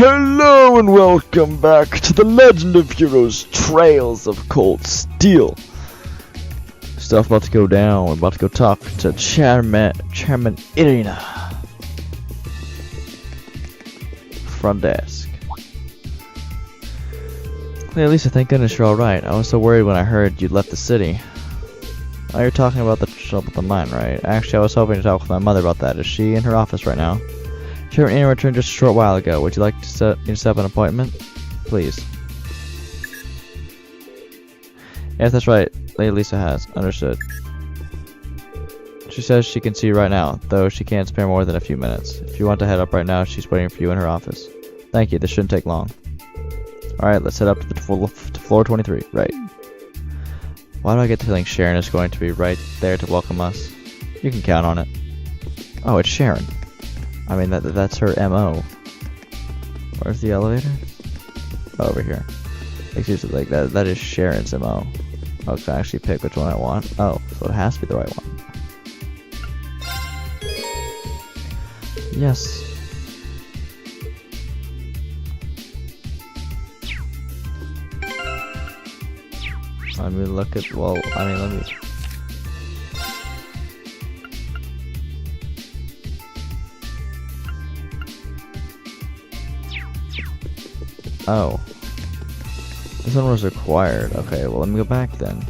Hello and welcome back to the Legend of Heroes Trails of Cold Steel. Stuff about to go down. We're about to go talk to Chairman Irina. Front desk. Hey, Lisa, thank goodness you're alright. I was so worried when I heard you'd left the city. Oh, you're talking about the trouble with the mine, right? Actually, I was hoping to talk with my mother about that. Is she in her office right now? Chairman Irina returned just a short while ago. Would you like to set up an appointment? Please. Yes, that's right. Lady Lisa has. Understood. She says she can see you right now, though she can't spare more than a few minutes. If you want to head up right now, she's waiting for you in her office. Thank you. This shouldn't take long. Alright, let's head up to floor 23. Right. Why do I get the feeling Sharon is going to be right there to welcome us? You can count on it. Oh, it's Sharon. I mean, that's her MO. Where's the elevator? Oh, over here. Excuse me, like that is Sharon's MO. Oh, can I actually pick which one I want? Oh, so it has to be the right one. Yes. Let me look at, well, I mean, let me... Oh. This one was required. Okay, well, let me go back then.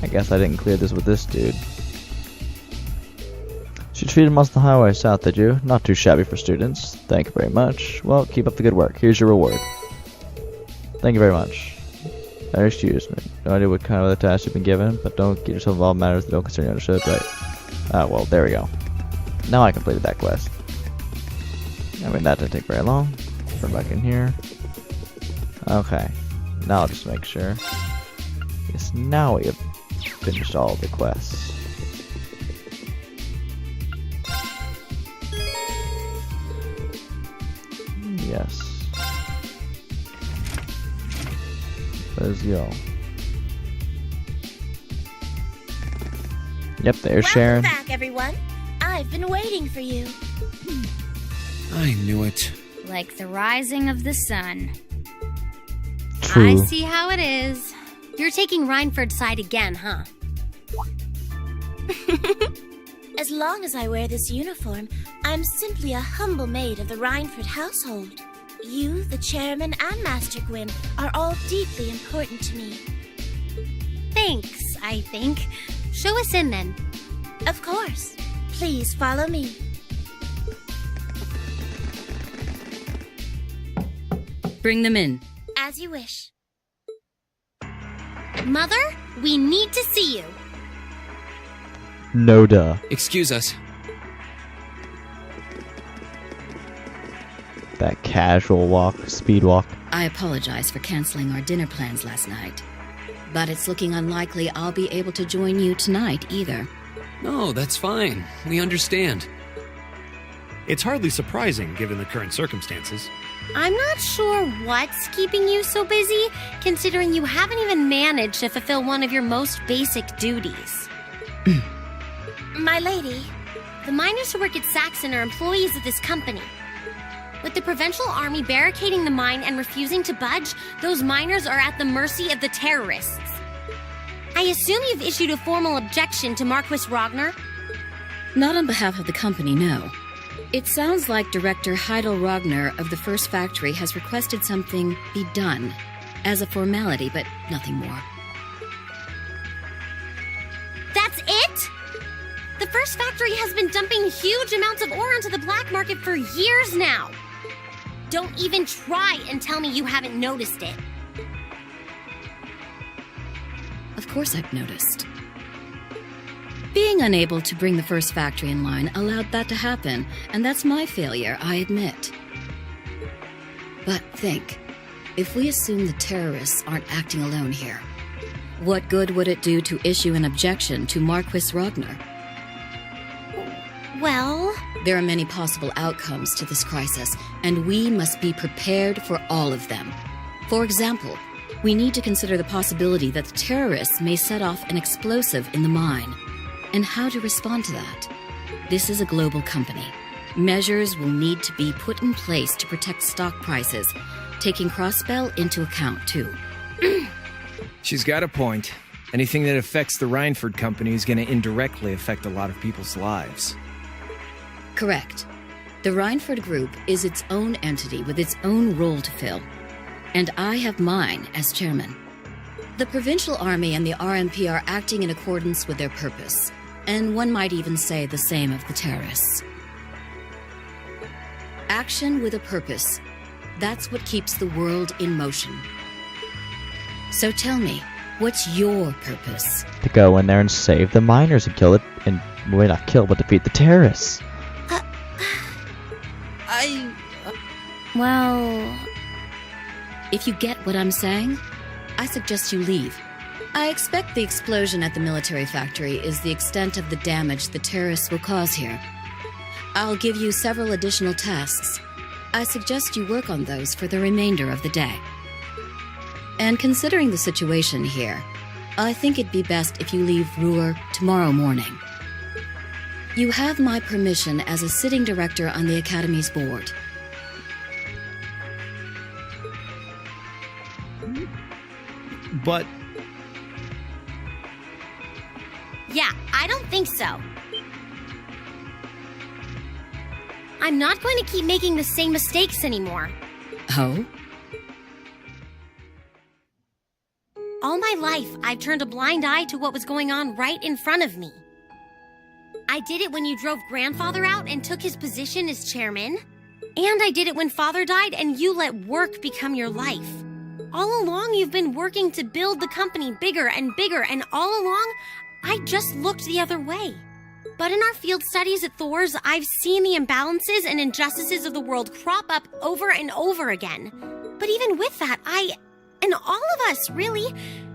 I guess I didn't clear this with this dude. She treated most of the highway south, did you? Not too shabby for students. Thank you very much. Well, keep up the good work. Here's your reward. Thank you very much. Excuse me. No idea what kind of other tasks you've been given, but don't get yourself involved in matters that don't concern you. Understood? Right. Ah, well, there we go. Now I completed that quest. I mean, that didn't take very long. Turn back in here. Okay. Now I'll just make sure. Yes, now we have finished all the quests. Yes. Let's go. Yep, there's Sharon. Welcome back, everyone. I've been waiting for you. I knew it. Like the rising of the sun. True. I see how it is. You're taking Reinford's side again, huh? As long as I wear this uniform, I'm simply a humble maid of the Reinford household. You, the chairman, and Master Gwyn are all deeply important to me. Thanks, I think. Show us in, then. Of course. Please follow me. Bring them in. As you wish. Mother, we need to see you. No duh. Excuse us. That casual walk, speed walk. I apologize for canceling our dinner plans last night. But it's looking unlikely I'll be able to join you tonight either. No, that's fine. We understand. It's hardly surprising given the current circumstances. I'm not sure what's keeping you so busy, considering you haven't even managed to fulfill one of your most basic duties. My lady. The miners who work at Saxon are employees of this company. With the Provincial Army barricading the mine and refusing to budge, those miners are at the mercy of the terrorists. I assume you've issued a formal objection to Marquis Ragnar? Not on behalf of the company, no. It sounds like Director Heidel Ragnar of the First Factory has requested something be done as a formality, but nothing more. That's it? The First Factory has been dumping huge amounts of ore onto the black market for years now. Don't even try and tell me you haven't noticed it. Of course I've noticed. Being unable to bring the First Factory in line allowed that to happen, and that's my failure, I admit. But think, if we assume the terrorists aren't acting alone here, what good would it do to issue an objection to Marquis Ragnar? Well... There are many possible outcomes to this crisis, and we must be prepared for all of them. For example, we need to consider the possibility that the terrorists may set off an explosive in the mine, and how to respond to that. This is a global company. Measures will need to be put in place to protect stock prices, taking cross-spell into account, too. She's got a point. Anything that affects the Rhineford Company is going to indirectly affect a lot of people's lives. Correct. The Rhineford Group is its own entity with its own role to fill, and I have mine as chairman. The Provincial Army and the RMP are acting in accordance with their purpose, and one might even say the same of the terrorists. Action with a purpose. That's what keeps the world in motion. So tell me, what's your purpose? To go in there and save the miners and kill it, and well, not kill, but defeat the terrorists. Well... If you get what I'm saying, I suggest you leave. I expect the explosion at the military factory is the extent of the damage the terrorists will cause here. I'll give you several additional tasks. I suggest you work on those for the remainder of the day. And considering the situation here, I think it'd be best if you leave Ruhr tomorrow morning. You have my permission as a sitting director on the Academy's board. But Yeah, I don't think so. I'm not going to keep making the same mistakes anymore. Oh? All my life, I've turned a blind eye to what was going on right in front of me. I did it when you drove Grandfather out and took his position as chairman. And I did it when Father died and you let work become your life. All along, you've been working to build the company bigger, and all along, I just looked the other way. But in our field studies at Thors, I've seen the imbalances and injustices of the world crop up over and over again. But even with that, I, and all of us, really,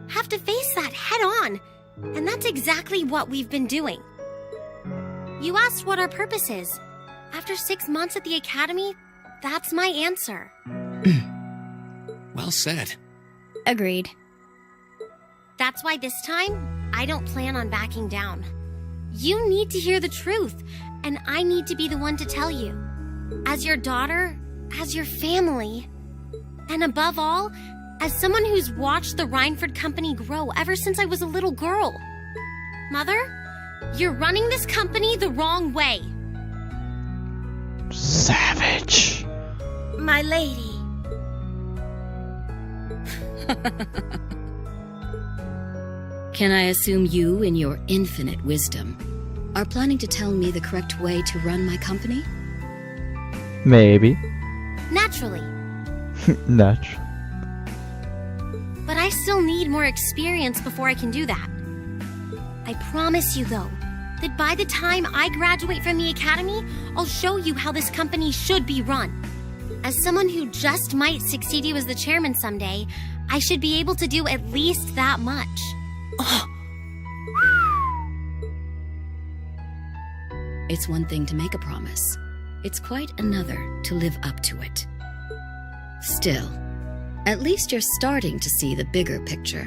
have to face that head on. And that's exactly what we've been doing. You asked what our purpose is. After 6 months at the Academy, that's my answer. Well said. Agreed. That's why this time, I don't plan on backing down. You need to hear the truth, and I need to be the one to tell you. As your daughter, as your family, and above all, as someone who's watched the Rhineford Company grow ever since I was a little girl. Mother, you're running this company the wrong way. Savage. My lady. Can I assume you, in your infinite wisdom, are planning to tell me the correct way to run my company? Maybe. Naturally. Natural. But I still need more experience before I can do that. I promise you, though, that by the time I graduate from the Academy, I'll show you how this company should be run. As someone who just might succeed you as the chairman someday, I should be able to do at least that much. It's one thing to make a promise. It's quite another to live up to it. Still, at least you're starting to see the bigger picture.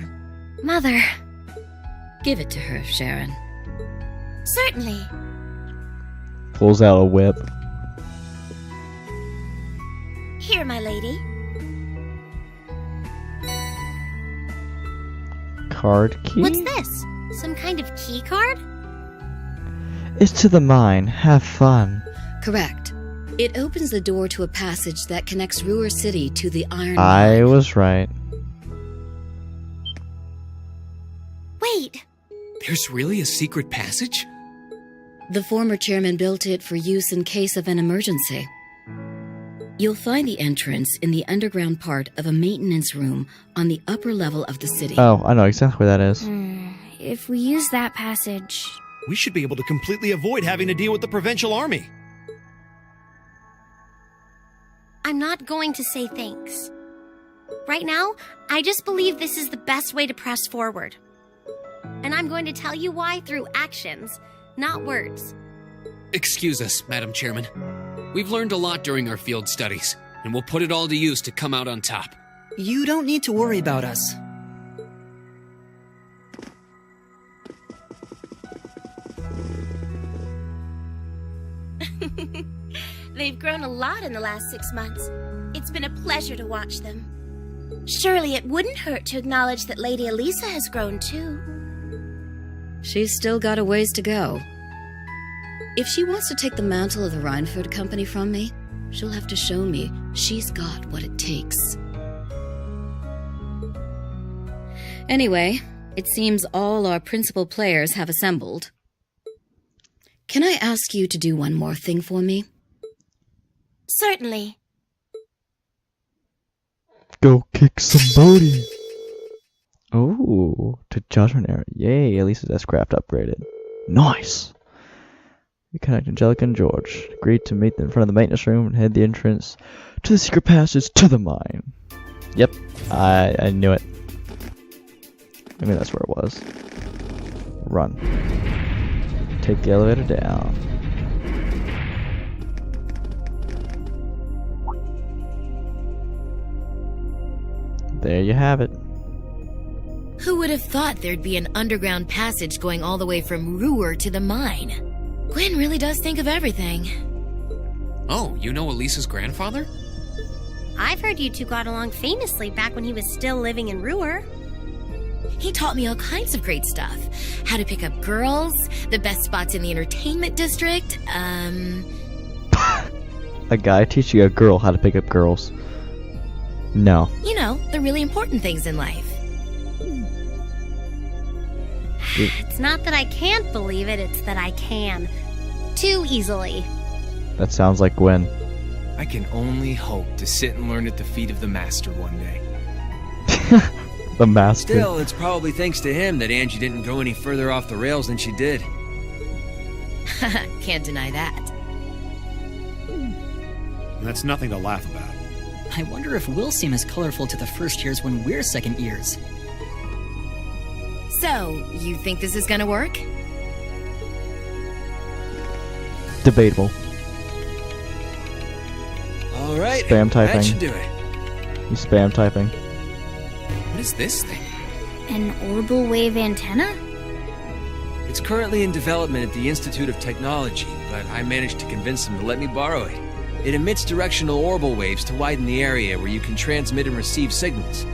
Mother. Give it to her, Sharon. Certainly. Pulls out a whip. Here, my lady. Card key? What's this? Some kind of key card? It's to the mine. Have fun. Correct. It opens the door to a passage that connects Ruhr City to the Iron I Mine. was right. Wait, There's really a secret passage? The former chairman built it for use in case of an emergency. You'll find the entrance in the underground part of a maintenance room on the upper level of the city. Oh, I know exactly where that is. If we use that passage... We should be able to completely avoid having to deal with the Provincial Army. I'm not going to say thanks. Right now, I just believe this is the best way to press forward. And I'm going to tell you why through actions, not words. Excuse us, Madam Chairman. We've learned a lot during our field studies, and we'll put it all to use to come out on top. You don't need to worry about us. They've grown a lot in the last 6 months. It's been a pleasure to watch them. Surely it wouldn't hurt to acknowledge that Lady Elisa has grown too. She's still got a ways to go. If she wants to take the mantle of the Rhineford Company from me, she'll have to show me she's got what it takes. Anyway, it seems all our principal players have assembled. Can I ask you to do one more thing for me? Certainly. Go kick some booty. Oh, to Judgment Era. Yay, Elisa's S-Craft upgraded. Nice. You connect Angelica and George. Agreed to meet them in front of the maintenance room and head the entrance to the secret passage to the mine. Yep, I knew it. I mean, that's where it was. Run. Take the elevator down. There you have it. Who would have thought there'd be an underground passage going all the way from Ruhr to the mine? Gwen really does think of everything. Oh, you know Elisa's grandfather? I've heard you two got along famously back when he was still living in Ruhr. He taught me all kinds of great stuff. How to pick up girls, the best spots in the entertainment district, A guy teaching a girl how to pick up girls. No. you know, the really important things in life. It's not that I can't believe it, it's that I can. Too easily. That sounds like Gwen. I can only hope to sit and learn at the feet of the master one day. The master. Still, it's probably thanks to him that Angie didn't go any further off the rails than she did. Can't deny that. That's nothing to laugh about. I wonder if we'll seem as colorful to the first years when we're second years. So, you think this is gonna work? Debatable. All right, Spam typing. that should do it. You spam typing. What is this thing? An orbital wave antenna? It's currently in development at the Institute of Technology, but I managed to convince them to let me borrow it. It emits directional orbital waves to widen the area where you can transmit and receive signals.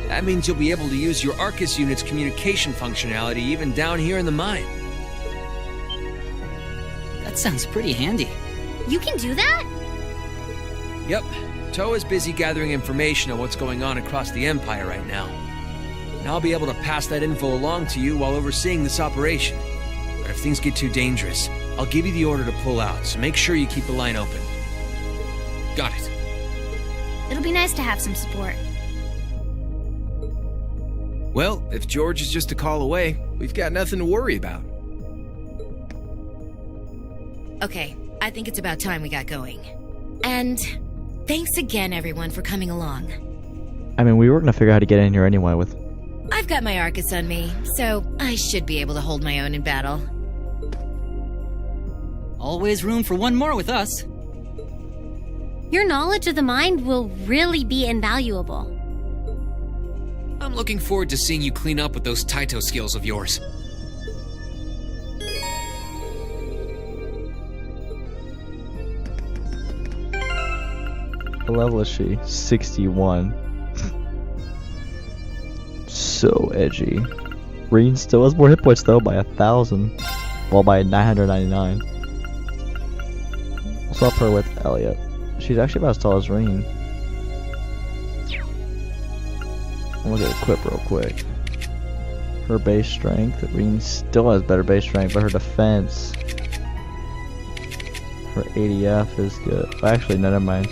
That means you'll be able to use your Arcus unit's communication functionality even down here in the mine. That sounds pretty handy. You can do that? Yep, Toa is busy gathering information on what's going on across the Empire right now. And I'll be able to pass that info along to you while overseeing this operation. But if things get too dangerous, I'll give you the order to pull out, so make sure you keep the line open. Got it. It'll be nice to have some support. Well, if George is just a call away, we've got nothing to worry about. Okay, I think it's about time we got going. And thanks again, everyone, for coming along. I mean, we were gonna figure out how to get in here anyway with... I've got my Arcus on me, so I should be able to hold my own in battle. Always room for one more with us. Your knowledge of the mind will really be invaluable. I'm looking forward to seeing you clean up with those Taito skills of yours. What level is she? 61. So edgy. Rean still has more hit points though by 1,000. Well, by 999. We'll swap her with Elliot. She's actually about as tall as Rean. Look at equip real quick. Her base strength. Rean still has better base strength, but her defense. Her ADF is good. Actually, no, never mind.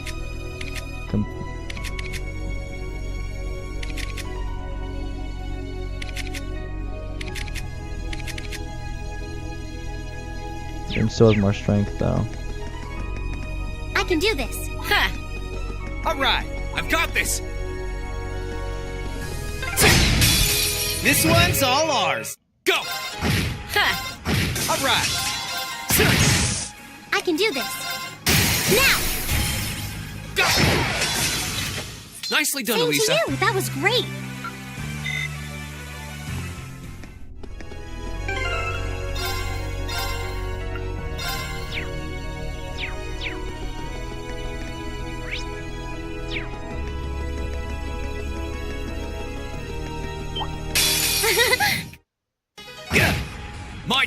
Rean still has more strength though. I can do this. Ha! Alright, I've got this! This one's all ours. Go! Ha! alright. I can do this. Now! Go! Nicely done, Same Elisa. to you. That was great.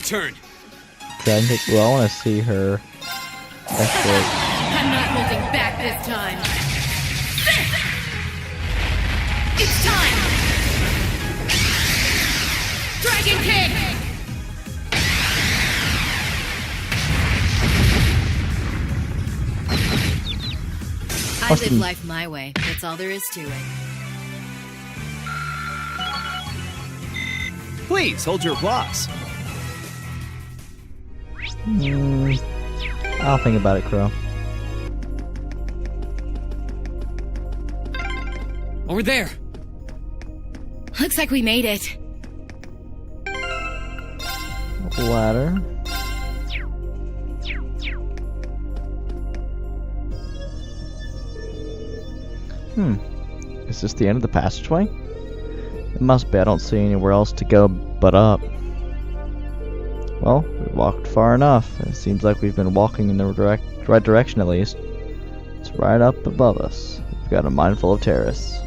turn. Dragon kick. Well, I want to see her. Escalate. I'm not holding back this time. It's time! Dragon kick! I live life my way. That's all there is to it. Please, hold your applause. I'll think about it, Crow. Over there. Looks like we made it. Ladder. Is this the end of the passageway? It must be. I don't see anywhere else to go but up. Well, we've walked far enough. It seems like we've been walking in the right direction at least. It's right up above us. We've got a mine full of terrorists.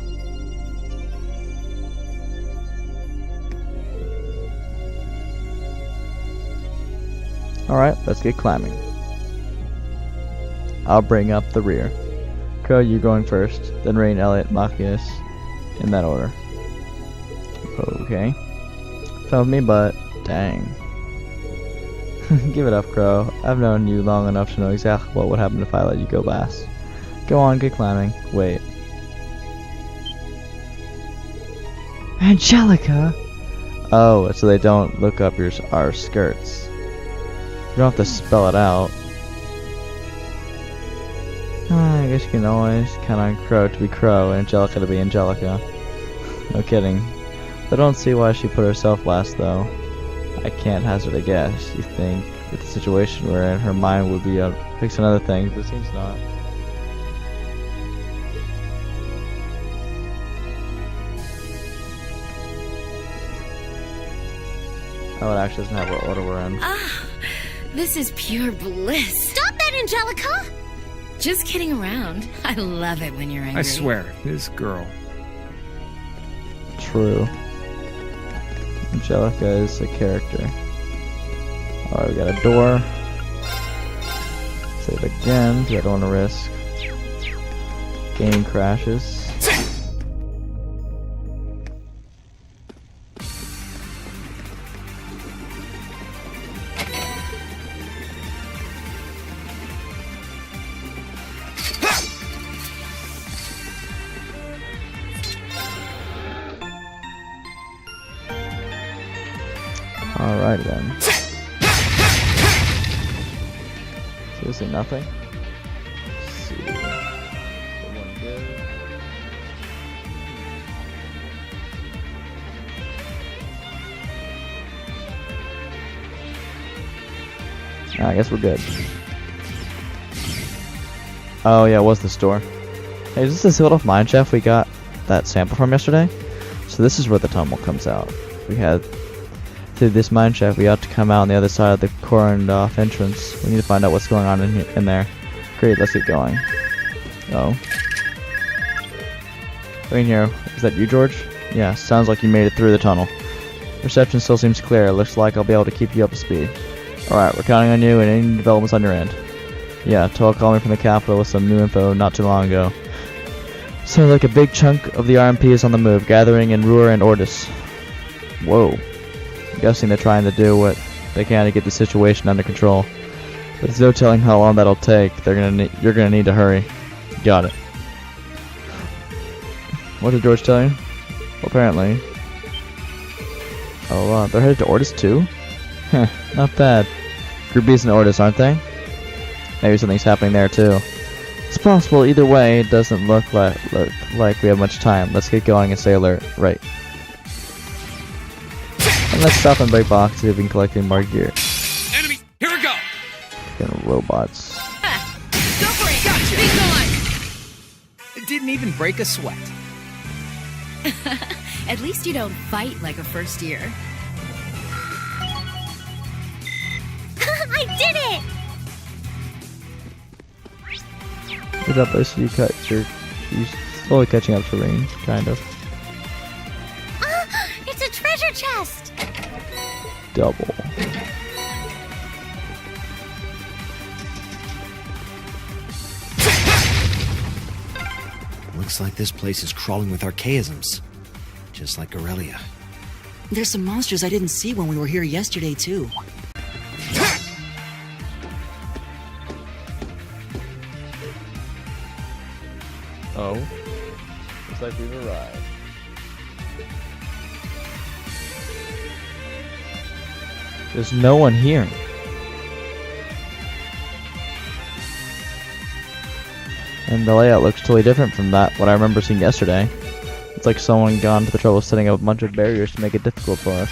Alright, let's get climbing. I'll bring up the rear. Crow, you going first, then Rean, Elliot, Machias, in that order. Okay. Fell with me, but dang. Give it up, Crow. I've known you long enough to know exactly what would happen if I let you go last. Go on, get climbing. Wait. Angelica! Oh, so they don't look up our skirts. You don't have to spell it out. I guess you can always count on Crow to be Crow and Angelica to be Angelica. No kidding. I don't see why she put herself last, though. I can't hazard a guess. You think, with the situation we're in, her mind would be fixing other things, but it seems not. Oh, it actually doesn't have what order we're in. This is pure bliss. Stop that, Angelica! Just kidding around. I love it when you're angry. I swear, this girl. True. Angelica is a character. Alright, we got a door. Save again, because I don't want to risk game crashes. Alright then. Seriously, nothing? Let's see. Someone good. I guess we're good. Oh yeah, it was the store. Hey, is this the sealed off mine shaft we got that sample from yesterday? So this is where the tunnel comes out. We had through this mine shaft, we ought to come out on the other side of the cordoned off entrance. We need to find out what's going on in there. Great, let's get going. Oh. Wait here. Is that you, George? Yeah, sounds like you made it through the tunnel. Reception still seems clear. Looks like I'll be able to keep you up to speed. Alright, we're counting on you and any developments on your end. Yeah, Toll called me from the capital with some new info not too long ago. Sounds like a big chunk of the RMP is on the move, gathering in Ruhr and Ordis. Whoa. I'm guessing they're trying to do what they can to get the situation under control. But there's no telling how long that'll take. You're gonna need to hurry. Got it. What did George tell you? Well, apparently. Oh, they're headed to Ordis too? Heh, not bad. Group B's in Ordis, aren't they? Maybe something's happening there too. It's possible either way. It doesn't look like we have much time. Let's get going and stay alert. Right. And let's stop and break boxes if we can collect more gear. Enemy, here we go. Fucking robots. Go for it! Gotcha! Be gone! It didn't even break a sweat. At least you don't fight like a first year. I did it! Good job, Lucy. You're slowly catching up to Rean, kind of. It's a treasure chest! Double. Looks like this place is crawling with archaisms. Just like Aurelia. There's some monsters I didn't see when we were here yesterday, too. Oh. Looks like we've arrived. There's no one here. And the layout looks totally different from what I remember seeing yesterday. It's like someone gone to the trouble of setting up a bunch of barriers to make it difficult for us.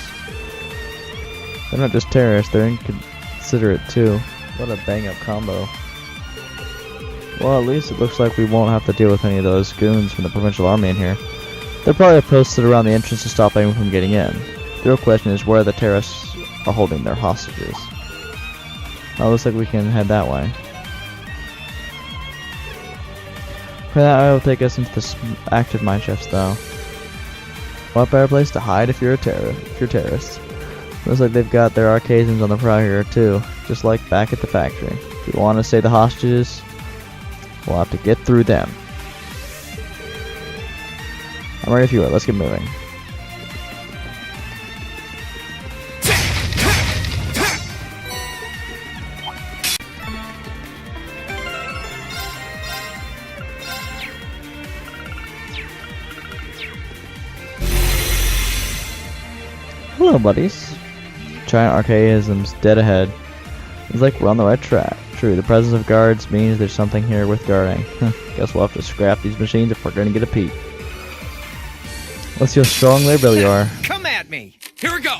They're not just terrorists, they're inconsiderate too. What a bang up combo. Well, at least it looks like we won't have to deal with any of those goons from the provincial army in here. They're probably posted around the entrance to stop anyone from getting in. The real question is where the terrorists are holding their hostages. Oh, looks like we can head that way. For that, I will take us into the active mine shafts, though. What better place to hide if you're a terrorist? Looks like they've got their archaisms on the prowl here too, just like back at the factory. If you want to save the hostages, we'll have to get through them. I'm ready if you are. Let's get moving. Hello, buddies. Giant archaisms dead ahead. It's like we're on the right track. True, the presence of guards means there's something here worth guarding. Guess we'll have to scrap these machines if we're going to get a peek. Let's see how strong they really are. Come at me! Here we go!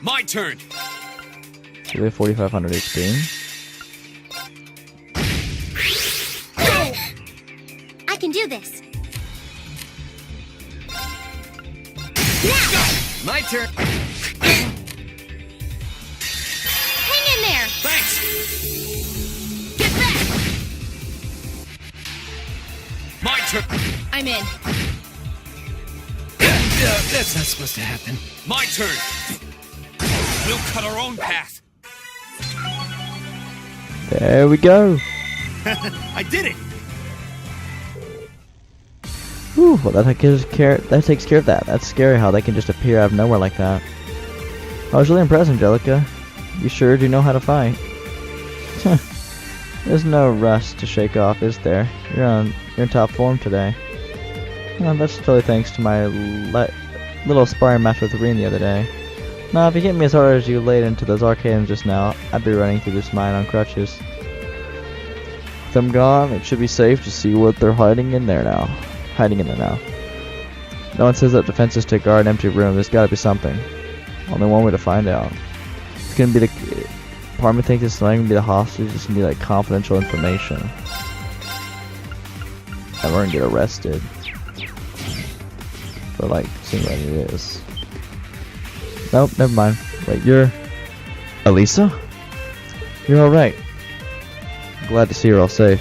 My turn! So we have 4,500 HP. I can do this. My turn! Hang in there! Thanks! Get back! My turn! I'm in. That's not supposed to happen. My turn! We'll cut our own path! There we go. I did it! Whew, well that takes care of that. That's scary how they can just appear out of nowhere like that. I was really impressed, Angelica. You sure do know how to fight. There's no rust to shake off, is there? You're in top form today. Well, that's totally thanks to my little sparring match with Rean the other day. Now, if you hit me as hard as you laid into those arcades just now, I'd be running through this mine on crutches. With them gone, it should be safe to see what they're hiding in there now. No one says that defenses to guard an empty room. There's gotta be something. Only one way to find out. It's gonna be part of me thinks it's not gonna be the hostage, it's gonna be like confidential information. And we're gonna get arrested. For like seeing what it is. Nope, never mind. Wait, you're Elisa? You're alright. Glad to see you're all safe.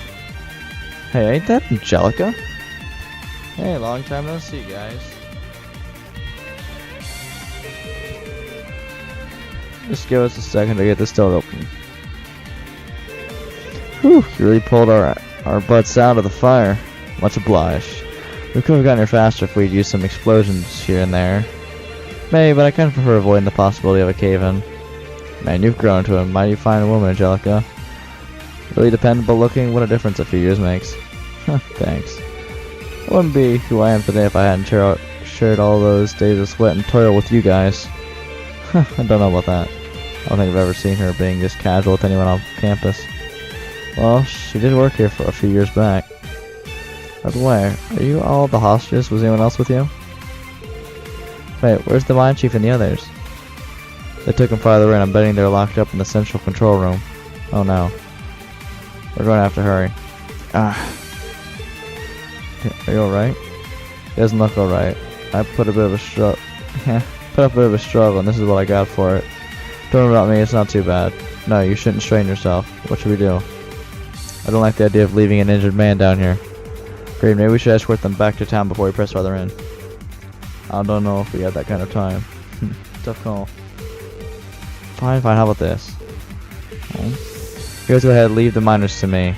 Hey, ain't that Angelica? Hey, long time no see, guys. Just give us a second to get this door open. Whew, you really pulled our butts out of the fire. Much obliged. We could have gotten here faster if we'd used some explosions here and there. Maybe, but I kind of prefer avoiding the possibility of a cave-in. Man, you've grown to a mighty fine woman, Angelica. Really dependable looking, what a difference a few years makes. Thanks. I wouldn't be who I am today if I hadn't shared all those days of sweat and toil with you guys. I don't know about that. I don't think I've ever seen her being this casual with anyone on campus. Well, she did work here for a few years back. By the way, are you all the hostages? Was anyone else with you? Wait, where's the mine chief and the others? They took them farther in. I'm betting they're locked up in the central control room. Oh no. We're going to have to hurry. Are you alright? He doesn't look alright. I put a bit of a struggle. And this is what I got for it. Don't worry about me, it's not too bad. No, you shouldn't strain yourself. What should we do? I don't like the idea of leaving an injured man down here. Great, maybe we should escort them back to town before we press farther in. I don't know if we have that kind of time. Tough call. Fine, how about this? You guys go ahead, leave the miners to me.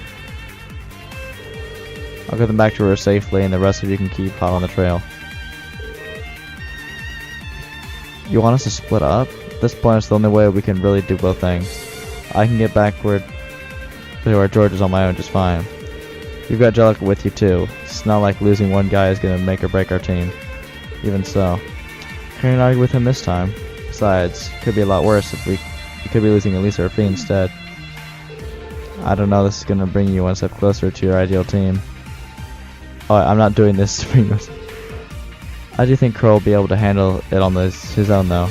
I'll get them back to her safely, and the rest of you can keep hot on the trail. You want us to split up? At this point, it's the only way we can really do both things. I can get back to where George is on my own just fine. You've got Jellica with you too. It's not like losing one guy is gonna make or break our team. Even so, can't argue with him this time. Besides, it could be a lot worse if we could be losing Elisa or Fee instead. I don't know, this is gonna bring you one step closer to your ideal team. Oh, I'm not doing this to bring us. I do think Crow will be able to handle it on his own though.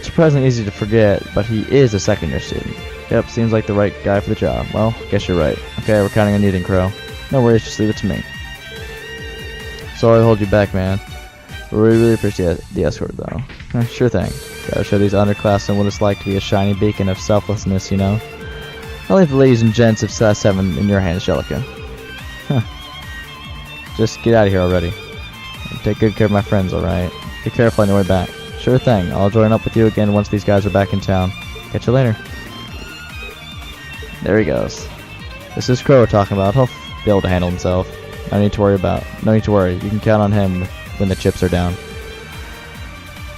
Surprisingly easy to forget, but he is a second-year student. Yep, seems like the right guy for the job. Well, guess you're right. Okay, we're counting on you then, Crow. No worries, just leave it to me. Sorry to hold you back, man. We really appreciate the escort, though. Sure thing. Gotta show these underclassmen what it's like to be a shiny beacon of selflessness, you know? I'll leave the ladies and gents of Class VII in your hands, Jellica. Huh. Just get out of here already. And take good care of my friends, alright? Be careful on your way back. Sure thing. I'll join up with you again once these guys are back in town. Catch you later. There he goes. This is Crow we're talking about. He'll be able to handle himself. No need to worry. You can count on him when the chips are down.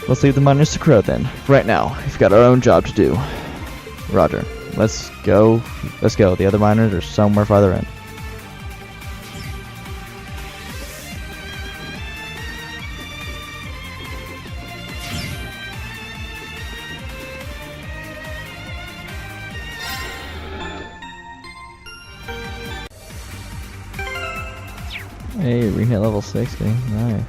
Let's leave the miners to Crow then. Right now, we've got our own job to do. Roger. Let's go. The other miners are somewhere farther in. Hey, we hit level 60. Nice.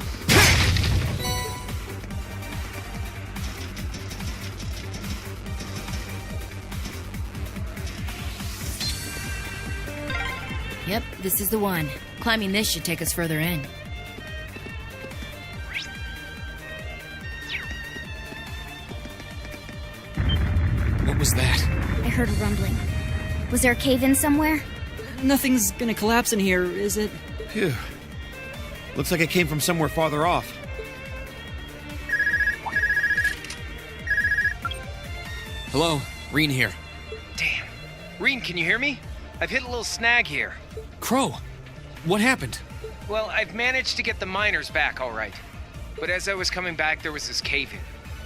Yep, this is the one. Climbing this should take us further in. What was that? I heard a rumbling. Was there a cave-in somewhere? Nothing's gonna collapse in here, is it? Phew. Looks like it came from somewhere farther off. Hello, Rean here. Damn. Rean, can you hear me? I've hit a little snag here. Crow, what happened? Well, I've managed to get the miners back all right. But as I was coming back, there was this cave-in.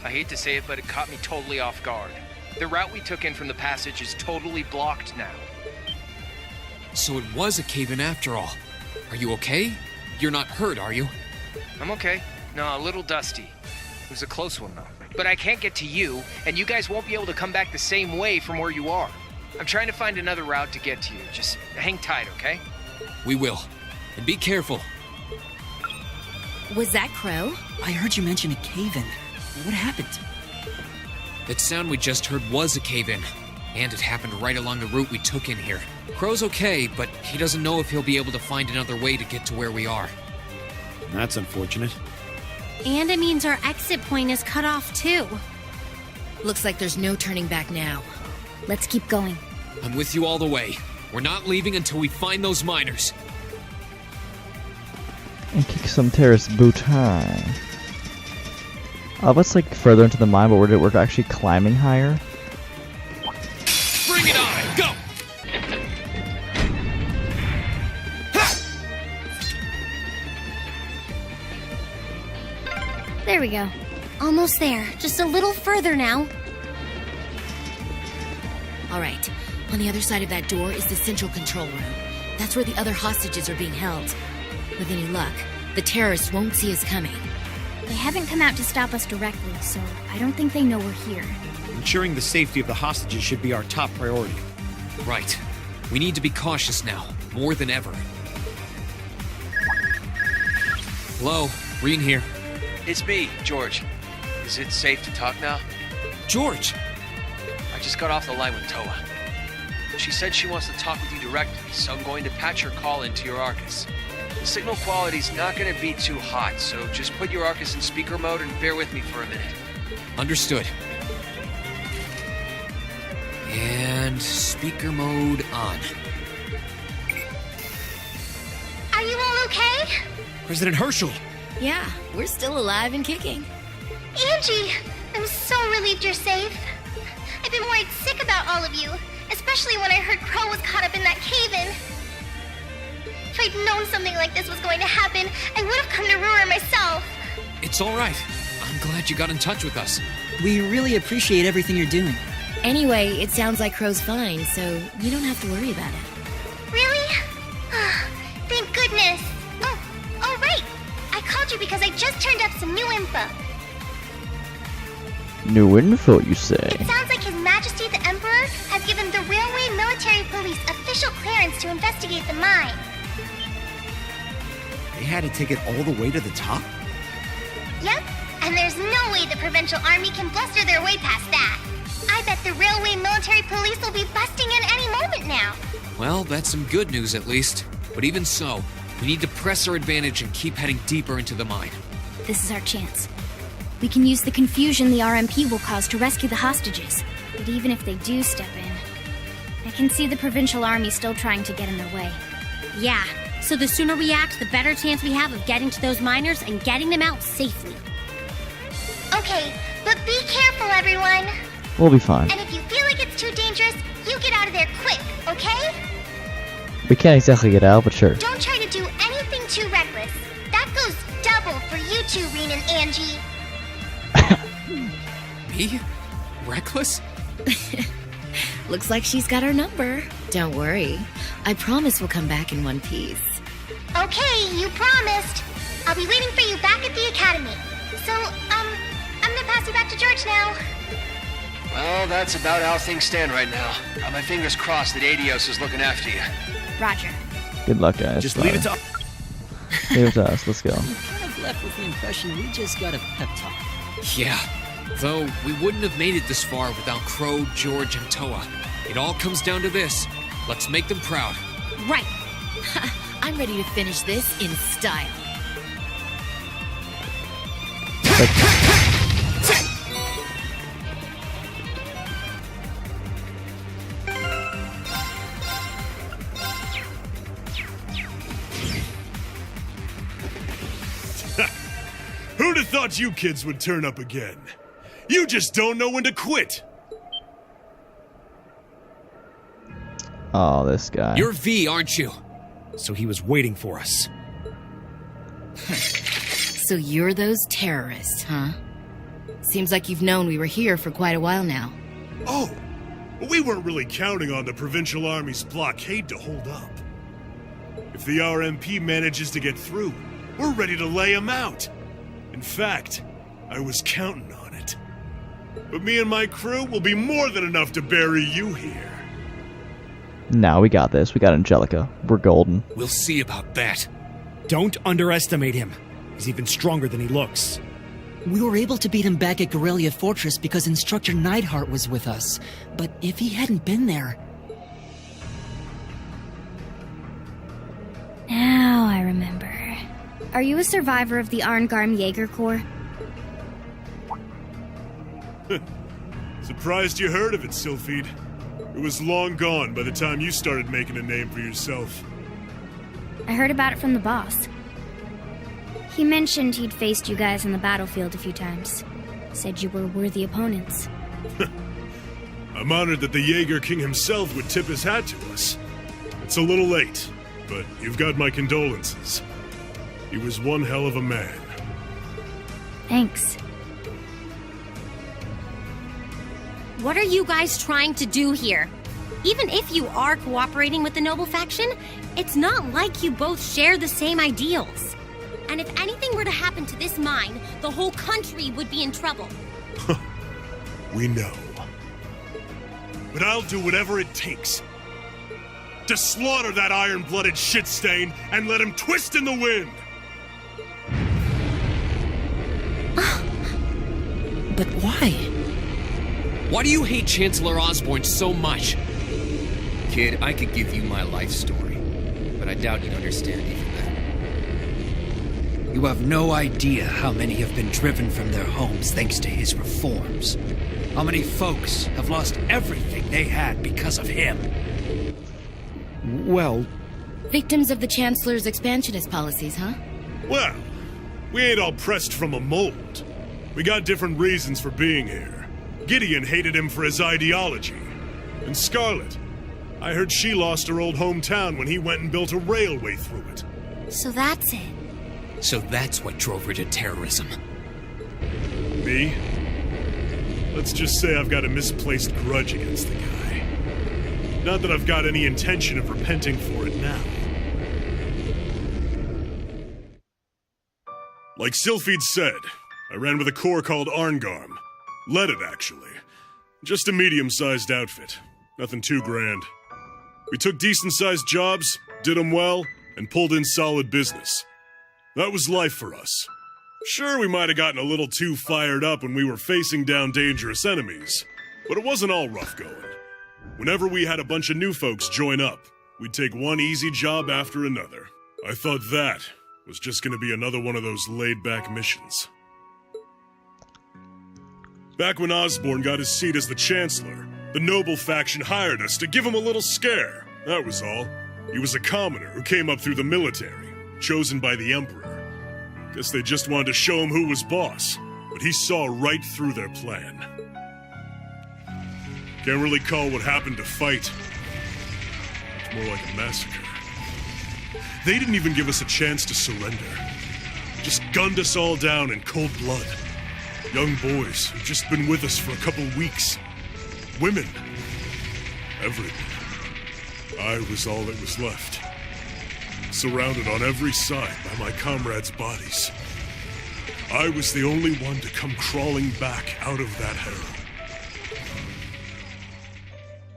I hate to say it, but it caught me totally off guard. The route we took in from the passage is totally blocked now. So it was a cave-in after all. Are you okay? You're not hurt, are you? I'm okay. No, a little dusty. It was a close one, though. But I can't get to you, and you guys won't be able to come back the same way from where you are. I'm trying to find another route to get to you. Just hang tight, okay? We will. And be careful. Was that Crow? I heard you mention a cave-in. What happened? That sound we just heard was a cave-in. And it happened right along the route we took in here. Crow's okay, but he doesn't know if he'll be able to find another way to get to where we are. That's unfortunate. And it means our exit point is cut off too. Looks like there's no turning back now. Let's keep going. I'm with you all the way. We're not leaving until we find those miners. And kick some terrorist boot high. Let's like further into the mine, but we're actually climbing higher. Bring it on! Go! There we go. Almost there. Just a little further now. All right. On the other side of that door is the central control room. That's where the other hostages are being held. With any luck, the terrorists won't see us coming. They haven't come out to stop us directly, so I don't think they know we're here. Ensuring the safety of the hostages should be our top priority. Right. We need to be cautious now, more than ever. Hello, Rean here. It's me, George. Is it safe to talk now? George! I just got off the line with Toa. She said she wants to talk with you directly, so I'm going to patch her call into your Arcus. The signal quality's not going to be too hot, so just put your Arcus in speaker mode and bear with me for a minute. Understood. And speaker mode on. Are you all okay? President Herschel! Yeah, we're still alive and kicking. Angie! I'm so relieved you're safe. I've been worried sick about all of you, especially when I heard Crow was caught up in that cave-in. If I'd known something like this was going to happen, I would have come to Ruhr myself. It's all right. I'm glad you got in touch with us. We really appreciate everything you're doing. Anyway, it sounds like Crow's fine, so you don't have to worry about it. Really? Thank goodness. Oh, right. I called you because I just turned up some new info. New info, you say? It sounds like His Majesty the Emperor has given the Railway Military Police official clearance to investigate the mine. They had to take it all the way to the top? Yep, and there's no way the Provincial Army can bluster their way past that. I bet the Railway Military Police will be busting in any moment now. Well, that's some good news at least. But even so, we need to press our advantage and keep heading deeper into the mine. This is our chance. We can use the confusion the RMP will cause to rescue the hostages. But even if they do step in, I can see the Provincial Army still trying to get in their way. Yeah, so the sooner we act, the better chance we have of getting to those miners and getting them out safely. Okay, but be careful, everyone. We'll be fine. And if you feel like it's too dangerous, you get out of there quick, okay? We can't exactly get out, but sure. Don't try to do anything too reckless. That goes double for you two, Rean and Angie. Me? Reckless? Looks like she's got our number. Don't worry. I promise we'll come back in one piece. Okay, you promised. I'll be waiting for you back at the academy. So, I'm gonna pass you back to George now. Well, that's about how things stand right now. Got my fingers crossed that Adios is looking after you. Roger. Good luck, guys. Just leave it to... Leave it to us. Let's go. I'm kind of left with the impression we just got a pep talk. Yeah. Though, we wouldn't have made it this far without Crow, George, and Toa. It all comes down to this. Let's make them proud. Right. I'm ready to finish this in style. Who'd have thought you kids would turn up again? You just don't know when to quit. Oh, this guy. You're V, aren't you? So he was waiting for us. So you're those terrorists, huh? Seems like you've known we were here for quite a while now. Oh, we weren't really counting on the Provincial Army's blockade to hold up. If the RMP manages to get through, we're ready to lay them out. In fact, I was counting on it. But me and my crew will be more than enough to bury you here. Now we got this. We got Angelica. We're golden. We'll see about that. Don't underestimate him. He's even stronger than he looks. We were able to beat him back at Guerrilla Fortress because Instructor Neidhart was with us. But if he hadn't been there... Now I remember. Are you a survivor of the Arngarm Jaeger Corps? Surprised you heard of it, Sylphide. It was long gone by the time you started making a name for yourself. I heard about it from the boss. He mentioned he'd faced you guys on the battlefield a few times. Said you were worthy opponents. I'm honored that the Jaeger King himself would tip his hat to us. It's a little late, but you've got my condolences. He was one hell of a man. Thanks. What are you guys trying to do here? Even if you are cooperating with the Noble faction, it's not like you both share the same ideals. And if anything were to happen to this mine, the whole country would be in trouble. We know. But I'll do whatever it takes to slaughter that iron-blooded shit stain and let him twist in the wind. But why? Why do you hate Chancellor Osborne so much? Kid, I could give you my life story, but I doubt you'd understand even that. You have no idea how many have been driven from their homes thanks to his reforms. How many folks have lost everything they had because of him. Well... Victims of the Chancellor's expansionist policies, huh? Well, we ain't all pressed from a mold. We got different reasons for being here. Gideon hated him for his ideology. And Scarlet, I heard she lost her old hometown when he went and built a railway through it. So that's it. So that's what drove her to terrorism. Me? Let's just say I've got a misplaced grudge against the guy. Not that I've got any intention of repenting for it now. Like Sylphid said, I ran with a corps called Arngarm. Led it, actually. Just a medium-sized outfit. Nothing too grand. We took decent-sized jobs, did them well, and pulled in solid business. That was life for us. Sure, we might have gotten a little too fired up when we were facing down dangerous enemies, but it wasn't all rough going. Whenever we had a bunch of new folks join up, we'd take one easy job after another. I thought that was just gonna be another one of those laid-back missions. Back when Osborne got his seat as the Chancellor, the Noble faction hired us to give him a little scare. That was all. He was a commoner who came up through the military, chosen by the Emperor. Guess they just wanted to show him who was boss, but he saw right through their plan. Can't really call what happened a fight. It's more like a massacre. They didn't even give us a chance to surrender. Just gunned us all down in cold blood. Young boys who'd just been with us for a couple weeks. Women. Everything. I was all that was left. Surrounded on every side by my comrades' bodies. I was the only one to come crawling back out of that hell.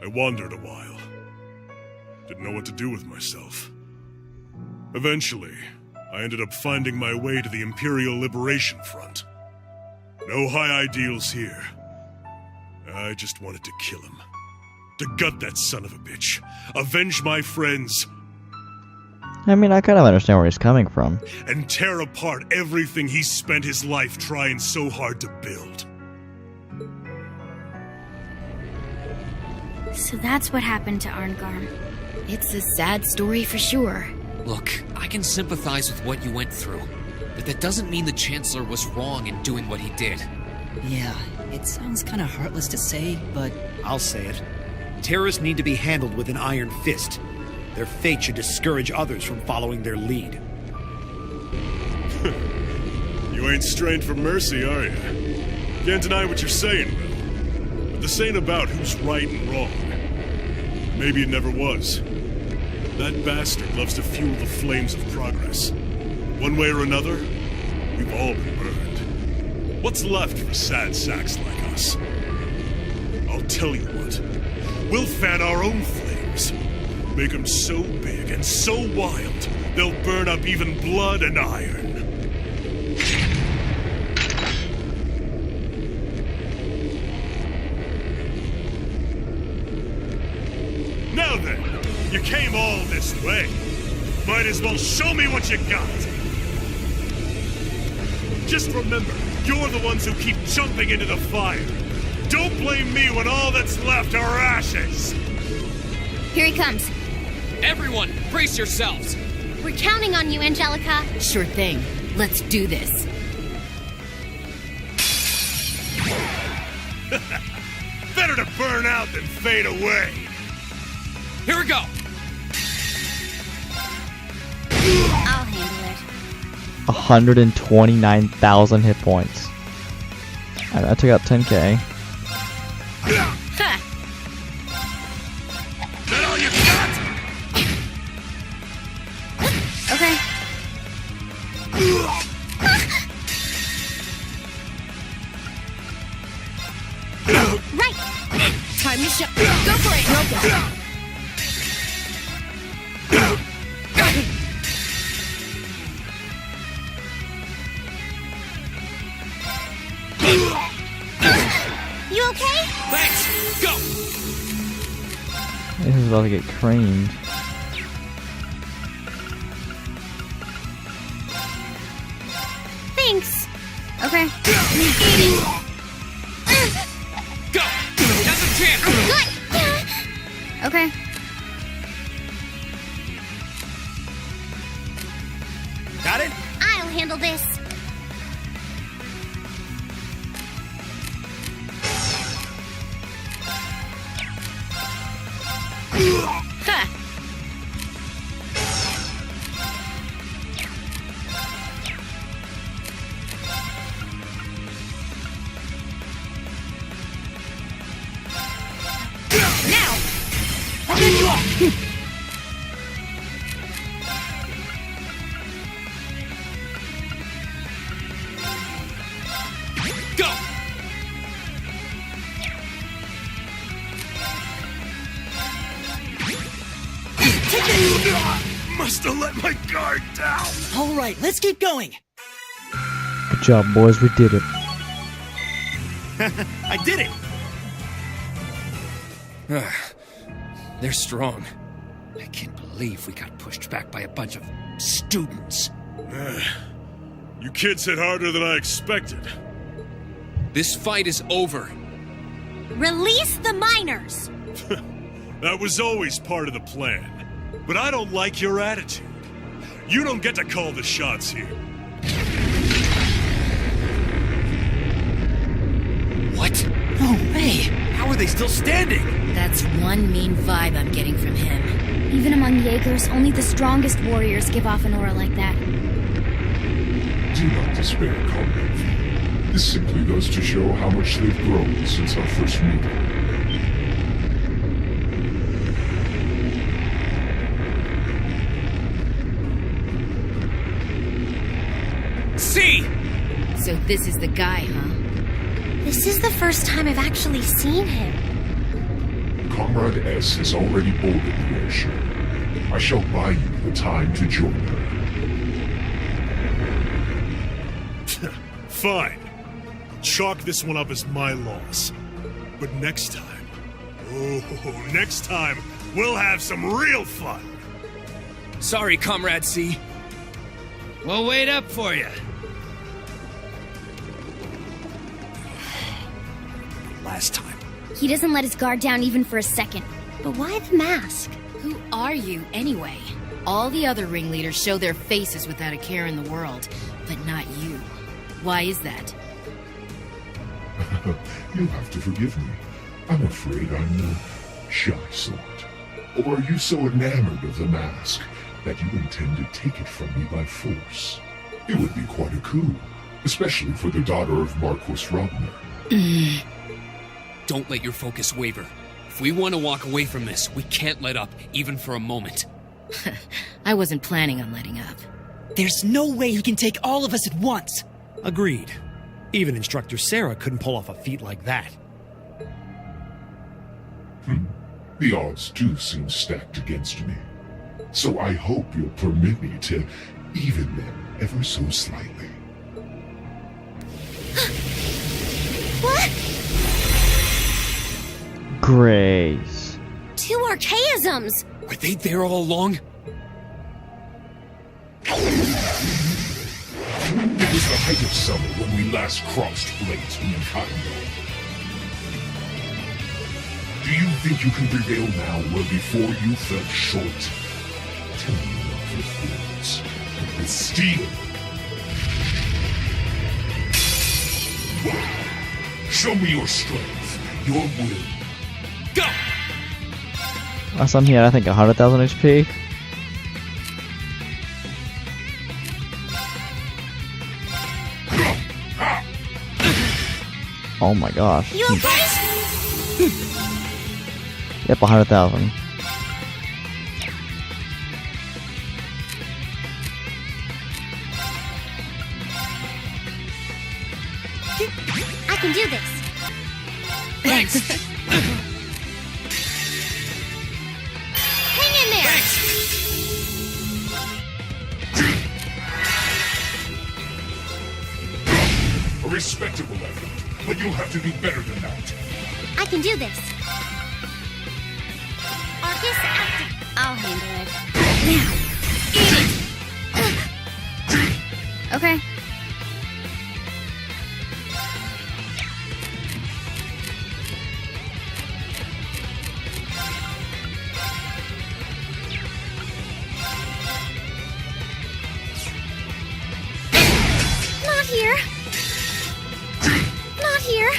I wandered a while. Didn't know what to do with myself. Eventually, I ended up finding my way to the Imperial Liberation Front. No high ideals here. I just wanted to kill him. To gut that son of a bitch. Avenge my friends. I mean, I kind of understand where he's coming from. And tear apart everything he spent his life trying so hard to build. So that's what happened to Arngarm. It's a sad story for sure. Look, I can sympathize with what you went through, but that doesn't mean the Chancellor was wrong in doing what he did. Yeah, it sounds kind of heartless to say, but... I'll say it. Terrorists need to be handled with an iron fist. Their fate should discourage others from following their lead. You ain't strained for mercy, are you? Can't deny what you're saying, Will. But this ain't about who's right and wrong. Maybe it never was. That bastard loves to fuel the flames of progress. One way or another, we've all been burned. What's left for sad sacks like us? I'll tell you what. We'll fan our own flames. Make them so big and so wild, they'll burn up even blood and iron. Now then, you came all this way. Might as well show me what you got. Just remember, you're the ones who keep jumping into the fire. Don't blame me when all that's left are ashes. Here he comes. Everyone, brace yourselves. We're counting on you, Angelica. Sure thing. Let's do this. Better to burn out than fade away. Here we go. I'll handle it. 129,000 hit points. I took out 10k. Ha! That all you got? Okay. Right! Time to shut. Go for it! No. You okay? Thanks. Go. This is about to get creamed. Thanks. Okay. Go. That's a chance. Okay. Got it? I'll handle this. Ha! Now! I'll get you off! Go! Must have let my guard down. All right, let's keep going. Good job, boys. We did it. I did it! They're strong. I can't believe we got pushed back by a bunch of students. You kids hit harder than I expected. This fight is over. Release the miners! That was always part of the plan. But I don't like your attitude. You don't get to call the shots here. What? No way! How are they still standing? That's one mean vibe I'm getting from him. Even among Jaegers, only the strongest warriors give off an aura like that. Do not despair, comrade. This simply goes to show how much they've grown since our first meeting. See! So this is the guy, huh? This is the first time I've actually seen him. Comrade S has already boarded the airship. I shall buy you the time to join her. Fine. Chalk this one up as my loss. But next time, next time, we'll have some real fun. Sorry, Comrade C. We'll wait up for you. Last time. He doesn't let his guard down even for a second. But why the mask? Who are you, anyway? All the other ringleaders show their faces without a care in the world, but not you. Why is that? You'll have to forgive me. I'm afraid I'm the shy sort. Or are you so enamored of the mask that you intend to take it from me by force? It would be quite a coup, especially for the daughter of Marquis Robner. Don't let your focus waver. If we want to walk away from this, we can't let up, even for a moment. I wasn't planning on letting up. There's no way he can take all of us at once. Agreed. Even Instructor Sarah couldn't pull off a feat like that. The odds do seem stacked against me. So I hope you'll permit me to even them ever so slightly. What? Grace. 2 archaisms! Were they there all along? It was the height of summer when we last crossed blades in Kaido. Do you think you can prevail now where before you fell short? Tell me not with words, but with steel. Show me your strength, your will. Go! Last time he had, I think, 100,000 HP. Oh my gosh. You okay? Yep, 100,000. I can do this. Thanks! Hang in there! A respectable effort, but you'll have to do better than that. I can do this. Arcus active. I'll handle it. Okay. Not here. Not here.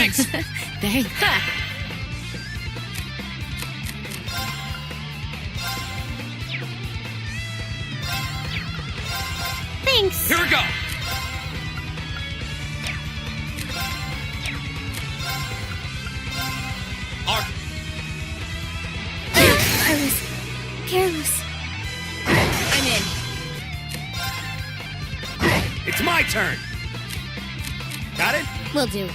Thanks! Thanks. Thanks. Here we go! Ark! I was careless. I'm in. It's my turn! Got it? Will do.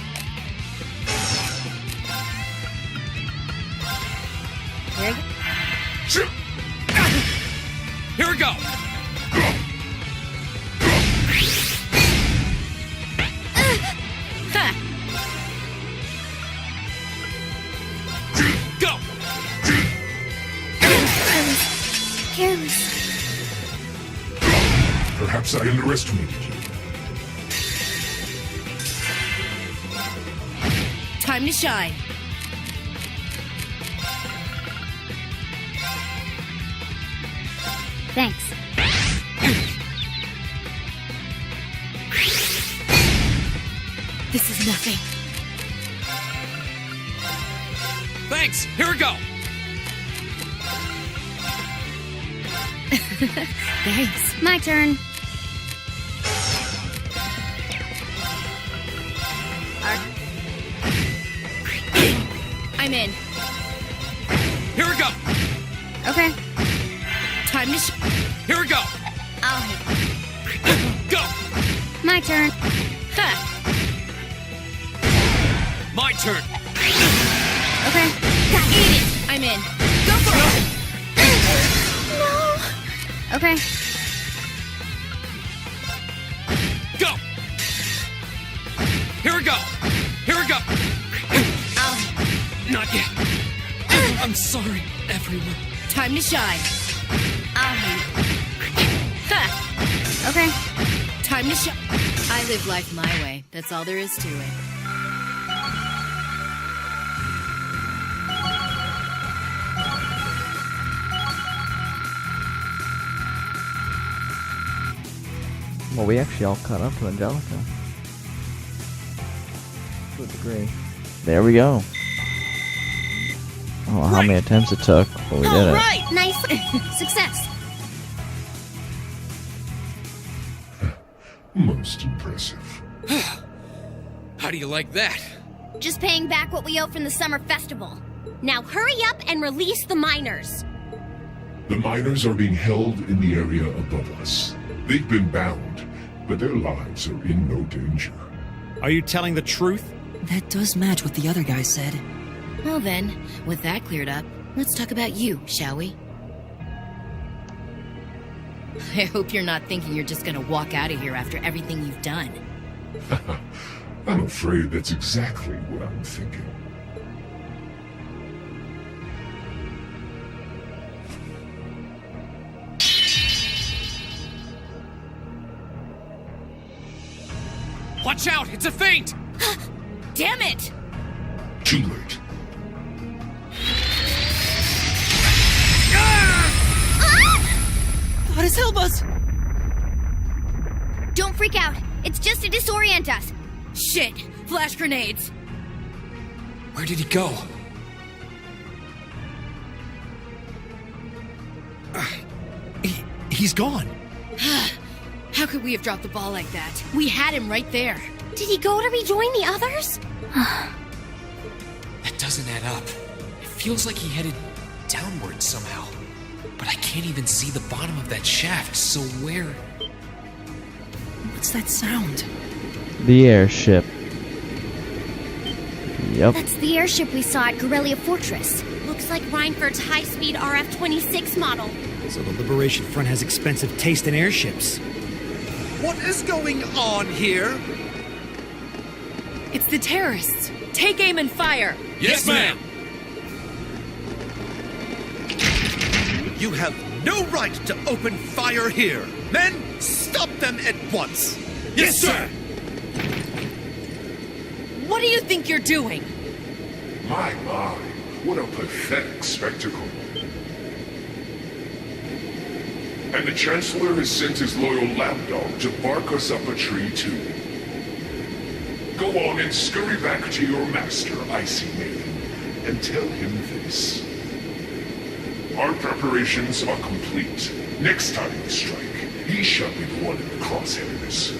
Here we go. Here we go! Go! I was careless. Perhaps I underestimated you. Time to shine. Thanks. This is nothing. Thanks! Here we go! Thanks. My turn. I'm in. Here we go! Okay. Time to Here we go! Go! My turn. My turn! Okay. Eat it. I'm in. Go for it. No. Okay. Go! Here we go! Here we go! Not yet. I'm sorry, everyone. Time to shine. Okay. Time to shine. I live life my way. That's all there is to it. Well, we actually all caught up to Angelica. To a degree. There we go. I don't know how many attempts it took, but we did it. Right. Nice. Success. Most impressive. How do you like that? Just paying back what we owe from the summer festival. Now hurry up and release the miners. The miners are being held in the area above us. They've been bound, but their lives are in no danger. Are you telling the truth? That does match what the other guy said. Well then, with that cleared up, let's talk about you, shall we? I hope you're not thinking you're just gonna walk out of here after everything you've done. I'm afraid that's exactly what I'm thinking. Watch out! It's a feint! Damn it! Too late. Goddess, help us! Don't freak out. It's just to disorient us. Shit! Flash grenades! Where did he go? He's gone. How could we have dropped the ball like that? We had him right there. Did he go to rejoin the others? That doesn't add up. It feels like he headed downward somehow. But I can't even see the bottom of that shaft, so where? What's that sound? The airship. Yep. That's the airship we saw at Guerrilla Fortress. Looks like Reinford's high-speed RF-26 model. So the Liberation Front has expensive taste in airships. What is going on here? It's the terrorists. Take aim and fire. Yes, ma'am! You have no right to open fire here. Men, stop them at once. Yes, sir! What do you think you're doing? My, what a pathetic spectacle. And the Chancellor has sent his loyal lapdog to bark us up a tree, too. Go on and scurry back to your master, Icy Maiden, and tell him this. Our preparations are complete. Next time we strike, he shall be the one in the crosshairs.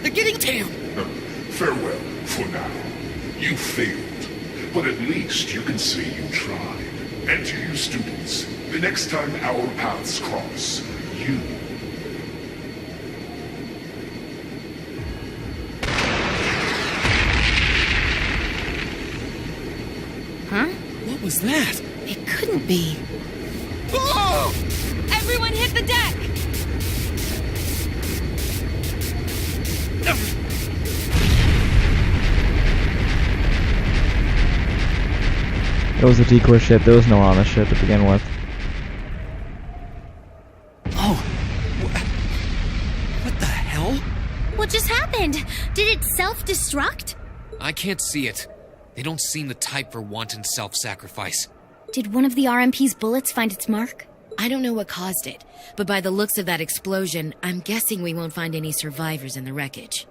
They're getting to you! Farewell, for now. You failed, but at least you can say you tried. And to you students, the next time our paths cross, you... Huh? What was that? It couldn't be. Oh! Everyone hit the deck! It was a decoy ship. There was no one on the ship to begin with. Oh. What the hell? What just happened? Did it self-destruct? I can't see it. They don't seem the type for wanton self-sacrifice. Did one of the RMP's bullets find its mark? I don't know what caused it, but by the looks of that explosion, I'm guessing we won't find any survivors in the wreckage.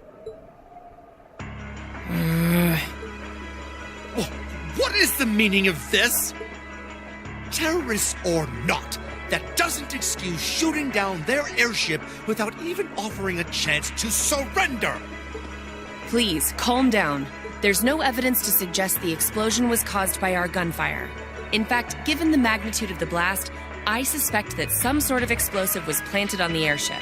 What is the meaning of this? Terrorists or not, that doesn't excuse shooting down their airship without even offering a chance to surrender. Please, calm down. There's no evidence to suggest the explosion was caused by our gunfire. In fact, given the magnitude of the blast, I suspect that some sort of explosive was planted on the airship.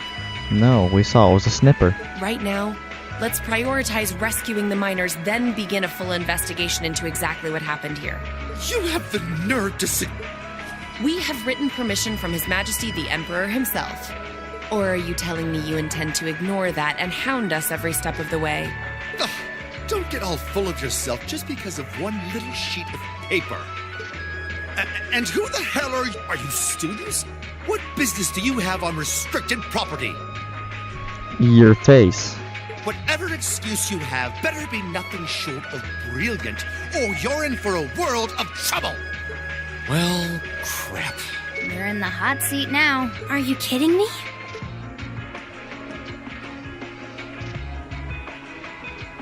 No, we saw it was a snipper. Right now, let's prioritize rescuing the miners, then begin a full investigation into exactly what happened here. You have the nerve to We have written permission from His Majesty the Emperor himself. Or are you telling me you intend to ignore that and hound us every step of the way? Ugh, don't get all full of yourself just because of one little sheet of paper. And who the hell are you? Are you students? What business do you have on restricted property? Your face. Whatever excuse you have better be nothing short of brilliant, or you're in for a world of trouble. Well, crap. You're in the hot seat now. Are you kidding me?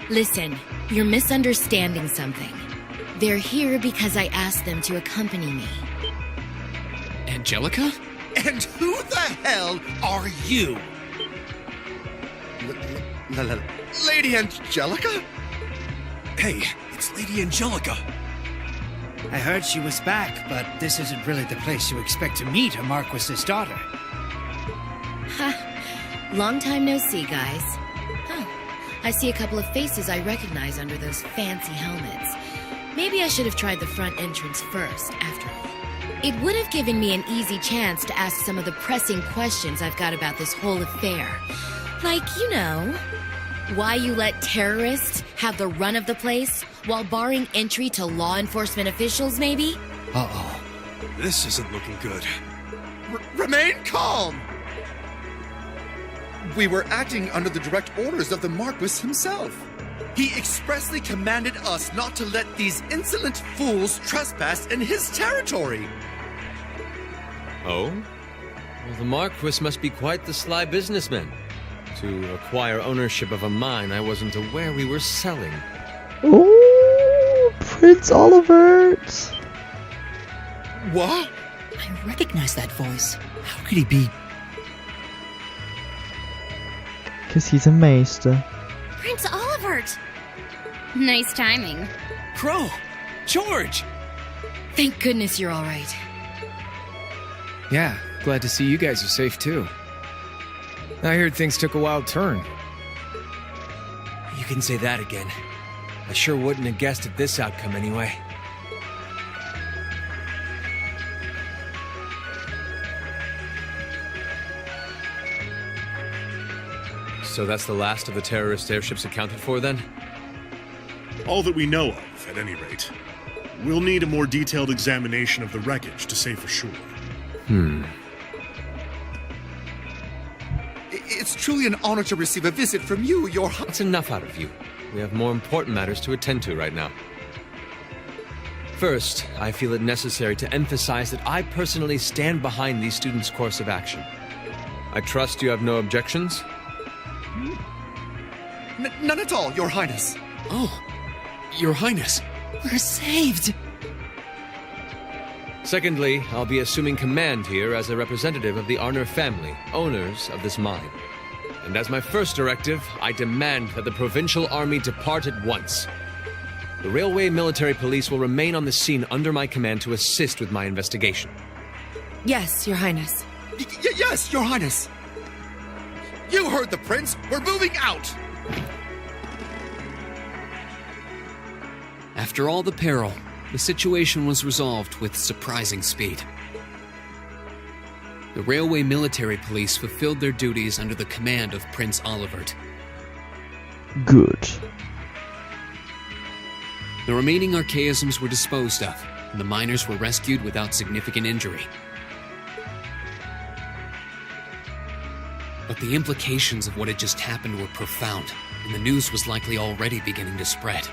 Listen, you're misunderstanding something. They're here because I asked them to accompany me. Angelica? And who the hell are you? Lady Angelica? Hey, it's Lady Angelica. I heard she was back, but this isn't really the place you expect to meet a Marquis's daughter. Ha! Long time no see, guys. Huh. I see a couple of faces I recognize under those fancy helmets. Maybe I should have tried the front entrance first, after all. It would have given me an easy chance to ask some of the pressing questions I've got about this whole affair. Like, you know, why you let terrorists have the run of the place while barring entry to law enforcement officials, maybe? Uh-oh. This isn't looking good. Remain calm! We were acting under the direct orders of the Marquis himself. He expressly commanded us not to let these insolent fools trespass in his territory. Oh? Well, the Marquis must be quite the sly businessman. To acquire ownership of a mine I wasn't aware we were selling. Ooh, Prince Olivert! What? I recognize that voice. How could he be? Because he's a maester. Prince Olivert! Nice timing. Crow! George! Thank goodness you're all right. Yeah, glad to see you guys are safe too. I heard things took a wild turn. You can say that again. I sure wouldn't have guessed at this outcome anyway. So that's the last of the terrorist airships accounted for, then? All that we know of, at any rate. We'll need a more detailed examination of the wreckage to say for sure. It's truly an honor to receive a visit from you, Your Highness. That's enough out of you. We have more important matters to attend to right now. First, I feel it necessary to emphasize that I personally stand behind these students' course of action. I trust you have no objections? None at all, Your Highness. Oh, Your Highness. We're saved! Secondly, I'll be assuming command here as a representative of the Arner family, owners of this mine. And as my first directive, I demand that the Provincial Army depart at once. The Railway Military Police will remain on the scene under my command to assist with my investigation. Yes, Your Highness. Yes, Your Highness! You heard the Prince! We're moving out! After all the peril, the situation was resolved with surprising speed. The Railway Military Police fulfilled their duties under the command of Prince Olivert. Good. The remaining archaisms were disposed of, and the miners were rescued without significant injury. But the implications of what had just happened were profound, and the news was likely already beginning to spread.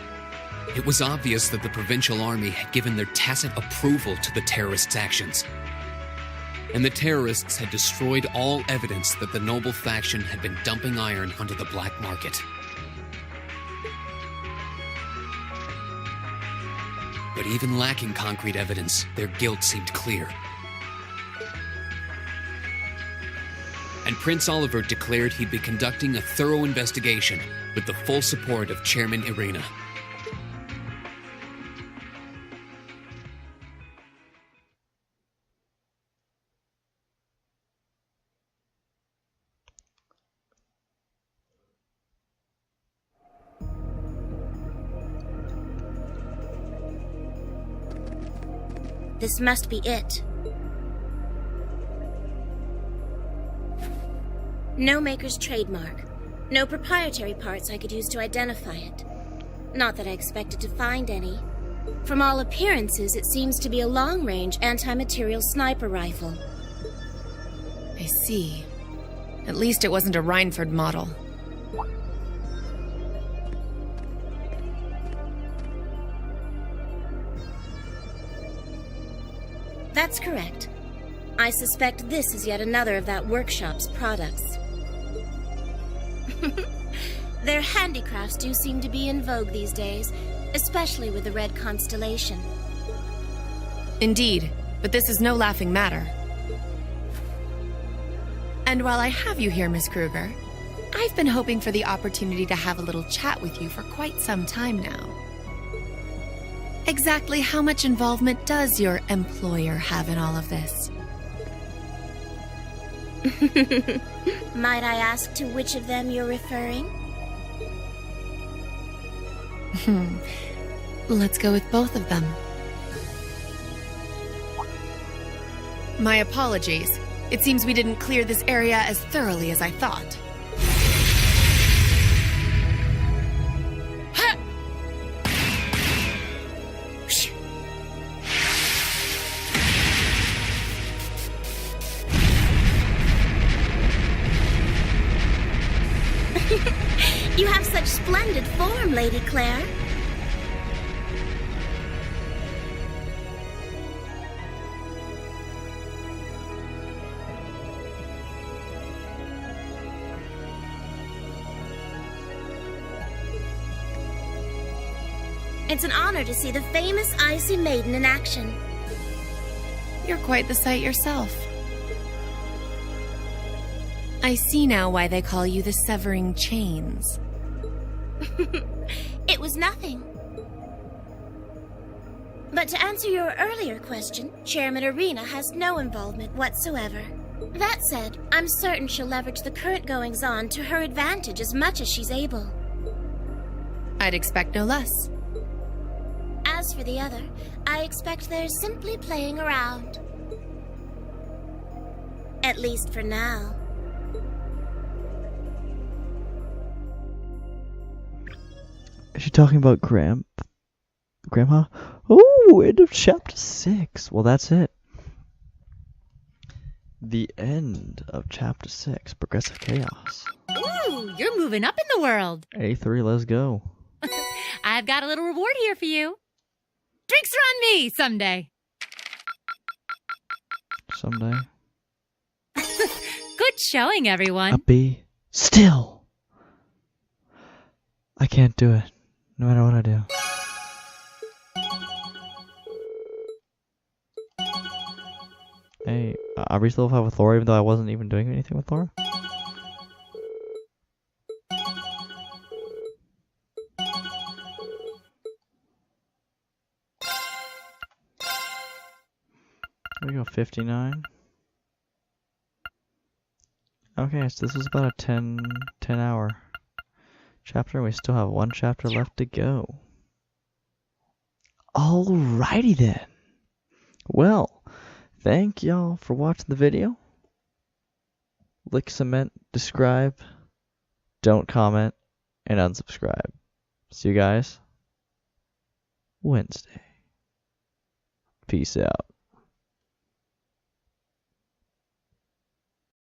It was obvious that the Provincial Army had given their tacit approval to the terrorists' actions. And the terrorists had destroyed all evidence that the noble faction had been dumping iron onto the black market. But even lacking concrete evidence, their guilt seemed clear. And Prince Olivert declared he'd be conducting a thorough investigation with the full support of Chairman Irina. This must be it. No maker's trademark. No proprietary parts I could use to identify it. Not that I expected to find any. From all appearances, it seems to be a long-range anti-material sniper rifle. I see. At least it wasn't a Rhineford model. That's correct. I suspect this is yet another of that workshop's products. Their handicrafts do seem to be in vogue these days, especially with the Red Constellation. Indeed, but this is no laughing matter. And while I have you here, Miss Kruger, I've been hoping for the opportunity to have a little chat with you for quite some time now. Exactly how much involvement does your employer have in all of this? Might I ask to which of them you're referring? Let's go with both of them. My apologies. It seems we didn't clear this area as thoroughly as I thought. You have such splendid form, Lady Claire. It's an honor to see the famous Icy Maiden in action. You're quite the sight yourself. I see now why they call you the Severing Chains. It was nothing. But to answer your earlier question, Chairman Irina has no involvement whatsoever. That said, I'm certain she'll leverage the current goings-on to her advantage as much as she's able. I'd expect no less. As for the other, I expect they're simply playing around. At least for now. Is she talking about Grandma? Oh, end of chapter 6. Well, that's it. The end of chapter 6, Progressive Chaos. Ooh, you're moving up in the world. A3, let's go. I've got a little reward here for you. Drinks are on me someday. Someday. Good Good showing, everyone. Be still. I can't do it, no matter what I do. Hey, I reached level 5 with Laura even though I wasn't even doing anything with Laura? There we go, 59. Okay, so this was about a 10 hour chapter. We still have one chapter left to go. Alrighty then. Well, thank y'all for watching the video. Lick, cement, describe, don't comment, and unsubscribe. See you guys Wednesday. Peace out.